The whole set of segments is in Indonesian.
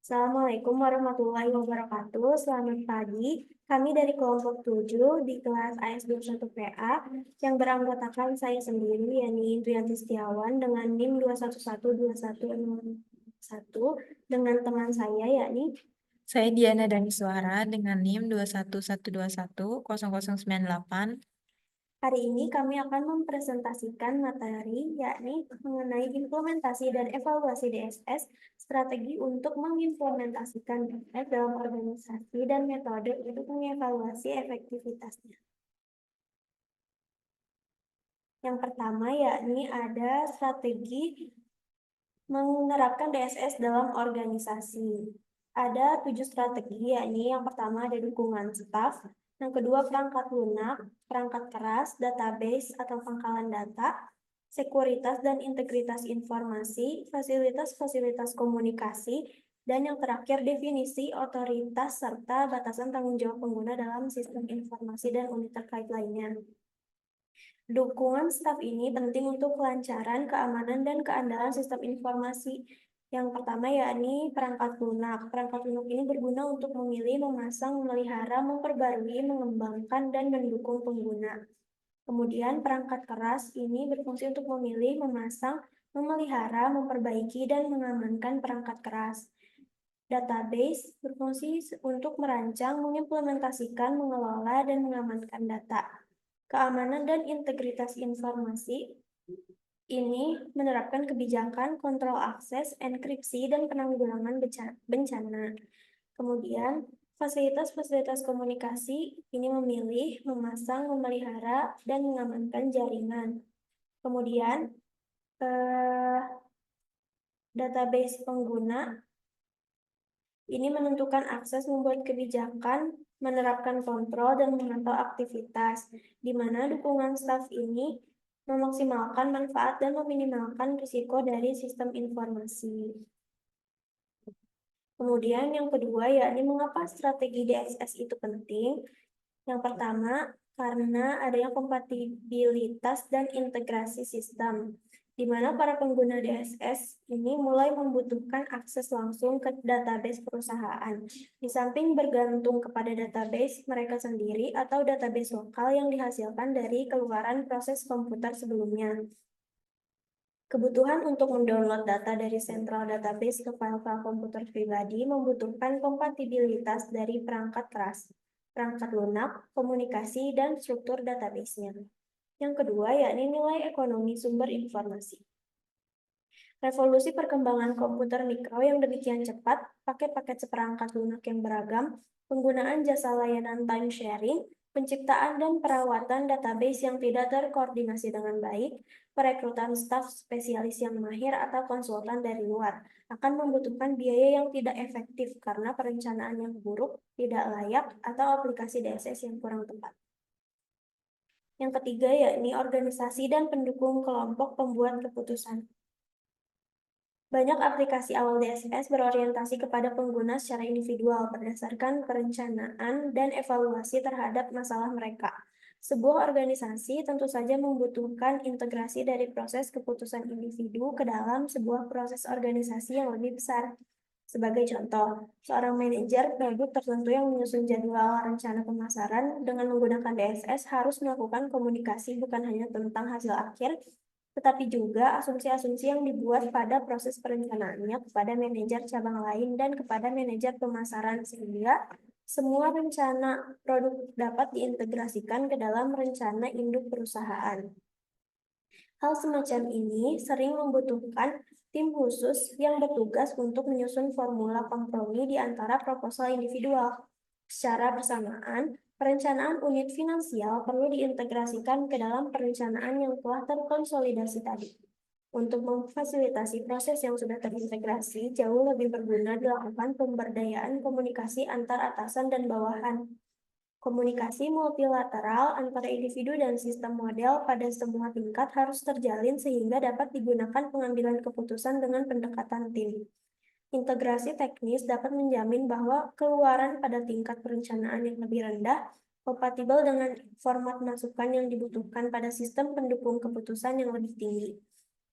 Assalamualaikum warahmatullahi wabarakatuh. Selamat pagi. Kami dari kelompok 7 di kelas AS21PA yang beranggotakan saya sendiri, yakni Indrianti Setiawan dengan NIM 2112161 dengan teman saya, yakni Saya Diana Daniswara dengan NIM 211210098. hari ini kami akan mempresentasikan materi, yakni mengenai implementasi dan evaluasi DSS, strategi untuk mengimplementasikan DSS dalam organisasi dan metode untuk mengevaluasi efektivitasnya. Yang pertama, yakni ada strategi menerapkan DSS dalam organisasi. Ada 7 strategi, yakni yang pertama ada dukungan staf, yang kedua perangkat lunak, perangkat keras, database atau pangkalan data, sekuritas dan integritas informasi, fasilitas-fasilitas komunikasi, dan yang terakhir definisi otoritas serta batasan tanggung jawab pengguna dalam sistem informasi dan unit terkait lainnya. Dukungan staf ini penting untuk kelancaran, keamanan, dan keandalan sistem informasi. Yang pertama yakni perangkat lunak. Perangkat lunak ini berguna untuk memilih, memasang, memelihara, memperbarui, mengembangkan, dan mendukung pengguna. Kemudian perangkat keras ini berfungsi untuk memilih, memasang, memelihara, memperbaiki, dan mengamankan perangkat keras. Database berfungsi untuk merancang, mengimplementasikan, mengelola, dan mengamankan data. Keamanan dan integritas informasi ini menerapkan kebijakan kontrol akses, enkripsi, dan penanggulangan bencana. Kemudian, fasilitas-fasilitas komunikasi ini memilih, memasang, memelihara, dan mengamankan jaringan. Kemudian, database pengguna ini menentukan akses, membuat kebijakan, menerapkan kontrol, dan memantau aktivitas, di mana dukungan staf ini memaksimalkan manfaat dan meminimalkan risiko dari sistem informasi. Kemudian yang kedua, yakni mengapa strategi DSS itu penting. Yang pertama, karena adanya kompatibilitas dan integrasi sistem, di mana para pengguna DSS ini mulai membutuhkan akses langsung ke database perusahaan. Di samping bergantung kepada database mereka sendiri atau database lokal yang dihasilkan dari keluaran proses komputer sebelumnya. Kebutuhan untuk mendownload data dari sentral database ke file-file komputer pribadi membutuhkan kompatibilitas dari perangkat keras, perangkat lunak, komunikasi, dan struktur database-nya. Yang kedua, yakni nilai ekonomi sumber informasi. Revolusi perkembangan komputer mikro yang demikian cepat, pakai paket seperangkat lunak yang beragam, penggunaan jasa layanan time sharing, penciptaan dan perawatan database yang tidak terkoordinasi dengan baik, perekrutan staf spesialis yang mahir atau konsultan dari luar, akan membutuhkan biaya yang tidak efektif karena perencanaan yang buruk, tidak layak, atau aplikasi DSS yang kurang tepat. Yang ketiga, yakni organisasi dan pendukung kelompok pembuat keputusan. Banyak aplikasi awal DSS berorientasi kepada pengguna secara individual berdasarkan perencanaan dan evaluasi terhadap masalah mereka. Sebuah organisasi tentu saja membutuhkan integrasi dari proses keputusan individu ke dalam sebuah proses organisasi yang lebih besar. Sebagai contoh, seorang manajer produk tertentu yang menyusun jadwal rencana pemasaran dengan menggunakan DSS harus melakukan komunikasi bukan hanya tentang hasil akhir, tetapi juga asumsi-asumsi yang dibuat pada proses perencanaannya kepada manajer cabang lain dan kepada manajer pemasaran sehingga semua rencana produk dapat diintegrasikan ke dalam rencana induk perusahaan. Hal semacam ini sering membutuhkan tim khusus yang bertugas untuk menyusun formula kompromi di antara proposal individual. Secara bersamaan, perencanaan unit finansial perlu diintegrasikan ke dalam perencanaan yang telah terkonsolidasi tadi. Untuk memfasilitasi proses yang sudah terintegrasi, jauh lebih berguna dilakukan pemberdayaan komunikasi antar atasan dan bawahan. Komunikasi multilateral antara individu dan sistem model pada semua tingkat harus terjalin sehingga dapat digunakan pengambilan keputusan dengan pendekatan tim. Integrasi teknis dapat menjamin bahwa keluaran pada tingkat perencanaan yang lebih rendah kompatibel dengan format masukan yang dibutuhkan pada sistem pendukung keputusan yang lebih tinggi.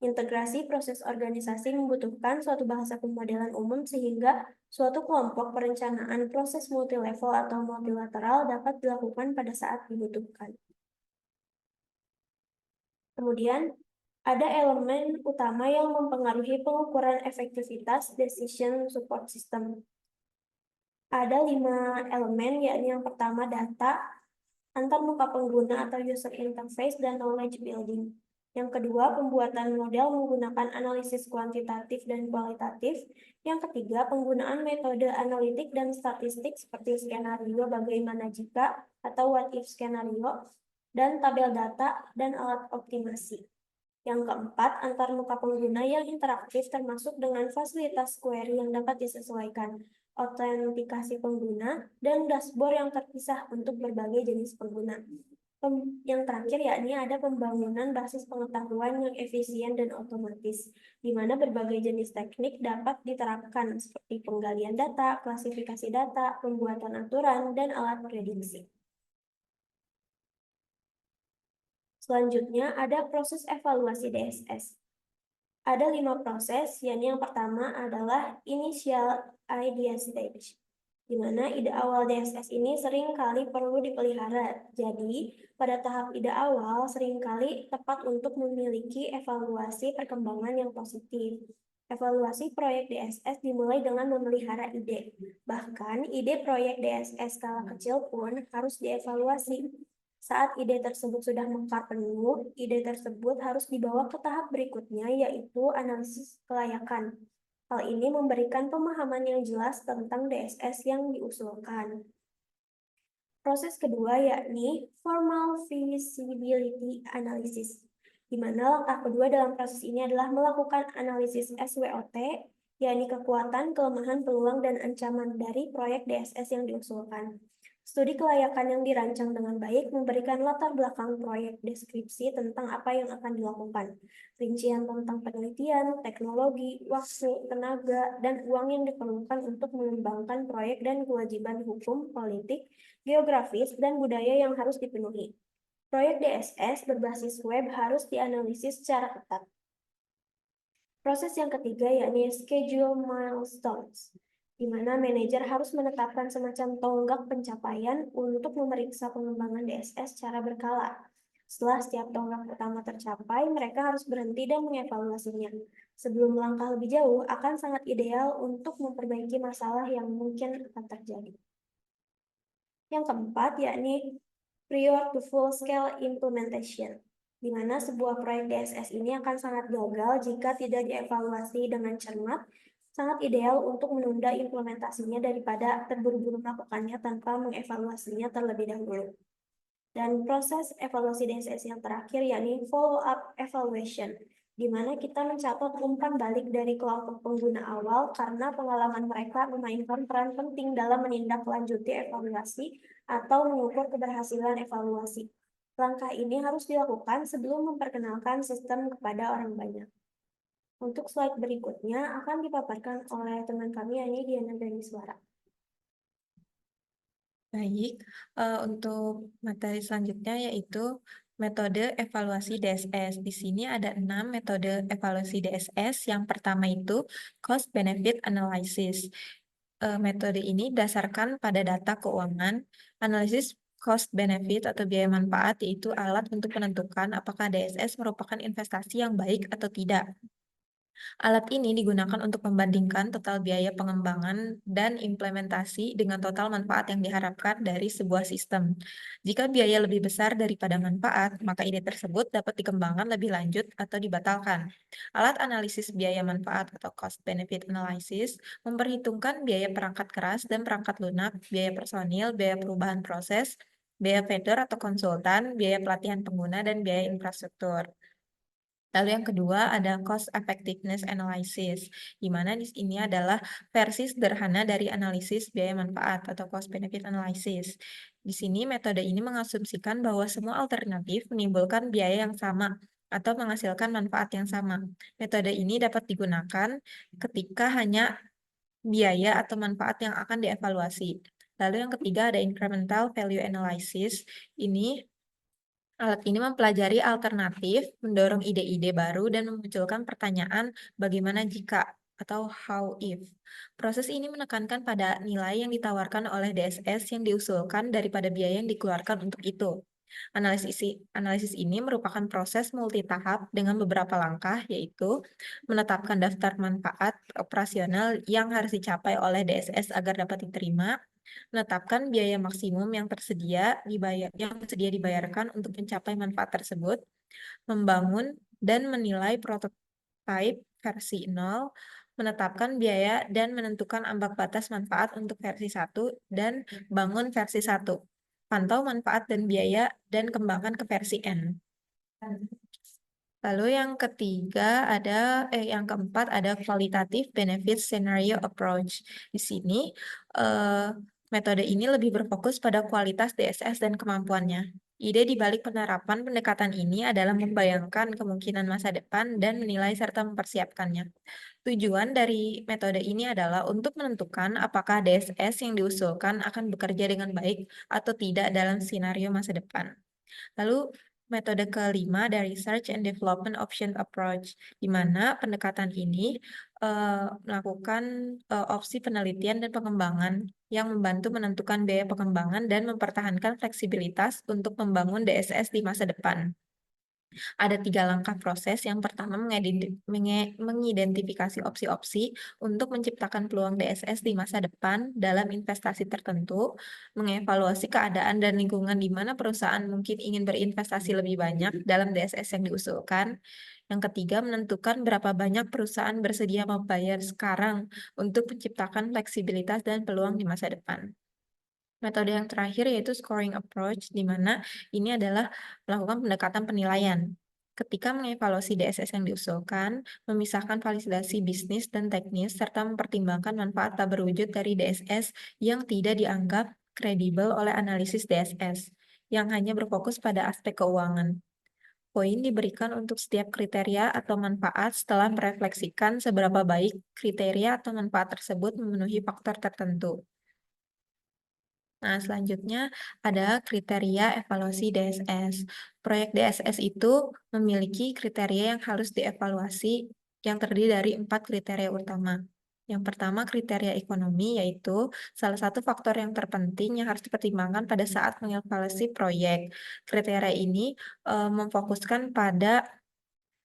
Integrasi proses organisasi membutuhkan suatu bahasa pemodelan umum sehingga suatu kelompok perencanaan proses multilevel atau multilateral dapat dilakukan pada saat dibutuhkan. Kemudian, ada elemen utama yang mempengaruhi pengukuran efektivitas decision support system. Ada 5 elemen, yakni yang pertama data, antarmuka pengguna atau user interface, dan knowledge building. Yang kedua, pembuatan model menggunakan analisis kuantitatif dan kualitatif. Yang ketiga, penggunaan metode analitik dan statistik seperti skenario bagaimana jika atau what if skenario, dan tabel data dan alat optimasi. Yang keempat, antarmuka pengguna yang interaktif termasuk dengan fasilitas query yang dapat disesuaikan, autentikasi pengguna, dan dashboard yang terpisah untuk berbagai jenis pengguna. Yang terakhir yakni ada pembangunan basis pengetahuan yang efisien dan otomatis, di mana berbagai jenis teknik dapat diterapkan seperti penggalian data, klasifikasi data, pembuatan aturan, dan alat prediksi. Selanjutnya ada proses evaluasi DSS. Ada 5 proses, yakni yang pertama adalah initial idea stage, di mana ide awal DSS ini sering kali perlu dipelihara. Jadi, pada tahap ide awal seringkali tepat untuk memiliki evaluasi perkembangan yang positif. Evaluasi proyek DSS dimulai dengan memelihara ide. Bahkan, ide proyek DSS skala kecil pun harus dievaluasi. Saat ide tersebut sudah mekar penuh, ide tersebut harus dibawa ke tahap berikutnya, yaitu analisis kelayakan. Hal ini memberikan pemahaman yang jelas tentang DSS yang diusulkan. Proses kedua yakni formal feasibility analysis, di mana langkah kedua dalam proses ini adalah melakukan analisis SWOT, yakni kekuatan, kelemahan, peluang, dan ancaman dari proyek DSS yang diusulkan. Studi kelayakan yang dirancang dengan baik memberikan latar belakang proyek, deskripsi tentang apa yang akan dilakukan, rincian tentang penelitian, teknologi, waktu, tenaga, dan uang yang diperlukan untuk mengembangkan proyek dan kewajiban hukum, politik, geografis, dan budaya yang harus dipenuhi. Proyek DSS berbasis web harus dianalisis secara ketat. Proses yang ketiga yakni schedule milestones, di mana manajer harus menetapkan semacam tonggak pencapaian untuk memeriksa pengembangan DSS secara berkala. Setelah setiap tonggak pertama tercapai, mereka harus berhenti dan mengevaluasinya. Sebelum melangkah lebih jauh, akan sangat ideal untuk memperbaiki masalah yang mungkin akan terjadi. Yang keempat, yakni prior to full-scale implementation, di mana sebuah proyek DSS ini akan sangat gagal jika tidak dievaluasi dengan cermat. Sangat ideal untuk menunda implementasinya daripada terburu-buru melakukannya tanpa mengevaluasinya terlebih dahulu. Dan proses evaluasi DSS yang terakhir yakni follow-up evaluation, di mana kita mencatat umpan balik dari kelompok pengguna awal karena pengalaman mereka memainkan peran penting dalam menindaklanjuti evaluasi atau mengukur keberhasilan evaluasi. Langkah ini harus dilakukan sebelum memperkenalkan sistem kepada orang banyak. Untuk slide berikutnya akan dipaparkan oleh teman kami, yakni Diana Daniswara. Baik, untuk materi selanjutnya yaitu metode evaluasi DSS. Di sini ada 6 metode evaluasi DSS. Yang pertama itu cost benefit analysis. Metode ini berdasarkan pada data keuangan, analisis cost benefit atau biaya manfaat, yaitu alat untuk menentukan apakah DSS merupakan investasi yang baik atau tidak. Alat ini digunakan untuk membandingkan total biaya pengembangan dan implementasi dengan total manfaat yang diharapkan dari sebuah sistem. Jika biaya lebih besar daripada manfaat, maka ide tersebut dapat dikembangkan lebih lanjut atau dibatalkan. Alat analisis biaya manfaat atau cost benefit analysis memperhitungkan biaya perangkat keras dan perangkat lunak, biaya personil, biaya perubahan proses, biaya vendor atau konsultan, biaya pelatihan pengguna, dan biaya infrastruktur. Lalu yang kedua ada cost effectiveness analysis, di mana di sini adalah versi sederhana dari analisis biaya manfaat atau cost benefit analysis. Di sini metode ini mengasumsikan bahwa semua alternatif menimbulkan biaya yang sama atau menghasilkan manfaat yang sama. Metode ini dapat digunakan ketika hanya biaya atau manfaat yang akan dievaluasi. Lalu yang ketiga ada incremental value analysis. Ini Alat ini mempelajari alternatif, mendorong ide-ide baru, dan memunculkan pertanyaan bagaimana jika atau how if. Proses ini menekankan pada nilai yang ditawarkan oleh DSS yang diusulkan daripada biaya yang dikeluarkan untuk itu. Analisis ini merupakan proses multitahap dengan beberapa langkah, yaitu menetapkan daftar manfaat operasional yang harus dicapai oleh DSS agar dapat diterima, menetapkan biaya maksimum yang bersedia dibayarkan untuk mencapai manfaat tersebut, membangun dan menilai prototipe versi 0, menetapkan biaya dan menentukan ambang batas manfaat untuk versi 1, dan bangun versi 1. Pantau manfaat dan biaya dan kembangkan ke versi N. Lalu yang keempat ada qualitative benefit scenario approach. Di sini metode ini lebih berfokus pada kualitas DSS dan kemampuannya. Ide di balik penerapan pendekatan ini adalah membayangkan kemungkinan masa depan dan menilai serta mempersiapkannya. Tujuan dari metode ini adalah untuk menentukan apakah DSS yang diusulkan akan bekerja dengan baik atau tidak dalam skenario masa depan. Lalu metode kelima dari Research and Development Option Approach, di mana pendekatan ini melakukan opsi penelitian dan pengembangan yang membantu menentukan biaya pengembangan dan mempertahankan fleksibilitas untuk membangun DSS di masa depan. Ada 3 langkah proses. Yang pertama, mengidentifikasi opsi-opsi untuk menciptakan peluang DSS di masa depan dalam investasi tertentu, mengevaluasi keadaan dan lingkungan di mana perusahaan mungkin ingin berinvestasi lebih banyak dalam DSS yang diusulkan. Yang ketiga, menentukan berapa banyak perusahaan bersedia membayar sekarang untuk menciptakan fleksibilitas dan peluang di masa depan. Metode yang terakhir yaitu scoring approach, di mana ini adalah melakukan pendekatan penilaian. Ketika mengevaluasi DSS yang diusulkan, memisahkan validasi bisnis dan teknis, serta mempertimbangkan manfaat tak berwujud dari DSS yang tidak dianggap kredibel oleh analisis DSS, yang hanya berfokus pada aspek keuangan. Poin diberikan untuk setiap kriteria atau manfaat setelah merefleksikan seberapa baik kriteria atau manfaat tersebut memenuhi faktor tertentu. Nah, selanjutnya ada kriteria evaluasi DSS. Proyek DSS itu memiliki kriteria yang harus dievaluasi yang terdiri dari 4 kriteria utama. Yang pertama, kriteria ekonomi, yaitu salah satu faktor yang terpenting yang harus dipertimbangkan pada saat mengevaluasi proyek. Kriteria ini memfokuskan pada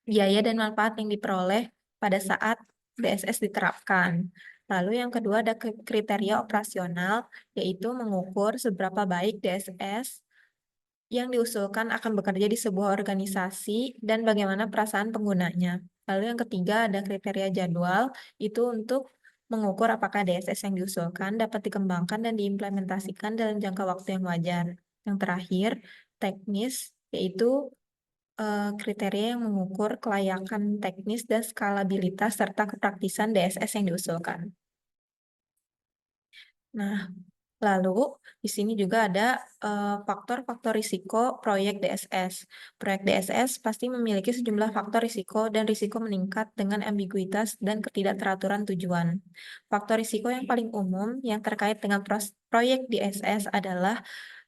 biaya dan manfaat yang diperoleh pada saat DSS diterapkan. Lalu yang kedua ada kriteria operasional, yaitu mengukur seberapa baik DSS yang diusulkan akan bekerja di sebuah organisasi dan bagaimana perasaan penggunanya. Lalu yang ketiga ada kriteria jadwal, itu untuk mengukur apakah DSS yang diusulkan dapat dikembangkan dan diimplementasikan dalam jangka waktu yang wajar. Yang terakhir, teknis, yaitu kriteria yang mengukur kelayakan teknis dan skalabilitas serta kepraktisan DSS yang diusulkan. Nah, lalu di sini juga ada faktor-faktor risiko proyek DSS. Proyek DSS pasti memiliki sejumlah faktor risiko dan risiko meningkat dengan ambiguitas dan ketidakteraturan tujuan. Faktor risiko yang paling umum yang terkait dengan proyek DSS adalah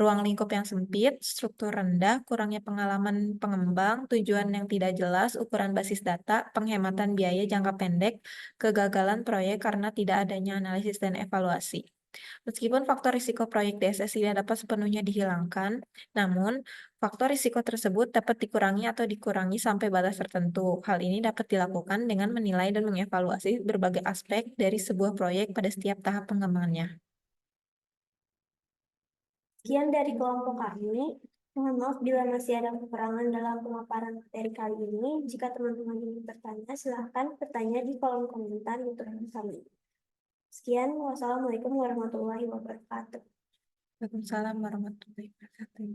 ruang lingkup yang sempit, struktur rendah, kurangnya pengalaman pengembang, tujuan yang tidak jelas, ukuran basis data, penghematan biaya jangka pendek, kegagalan proyek karena tidak adanya analisis dan evaluasi. Meskipun faktor risiko proyek DSS tidak dapat sepenuhnya dihilangkan, namun faktor risiko tersebut dapat dikurangi atau dikurangi sampai batas tertentu. Hal ini dapat dilakukan dengan menilai dan mengevaluasi berbagai aspek dari sebuah proyek pada setiap tahap pengembangannya. Sekian dari kelompok kami. Mohon maaf bila masih ada kekurangan dalam pemaparan materi kali ini. Jika teman-teman ingin bertanya, silahkan bertanya di kolom komentar YouTube kami. Sekian, wassalamualaikum warahmatullahi wabarakatuh. Waalaikumsalam warahmatullahi wabarakatuh.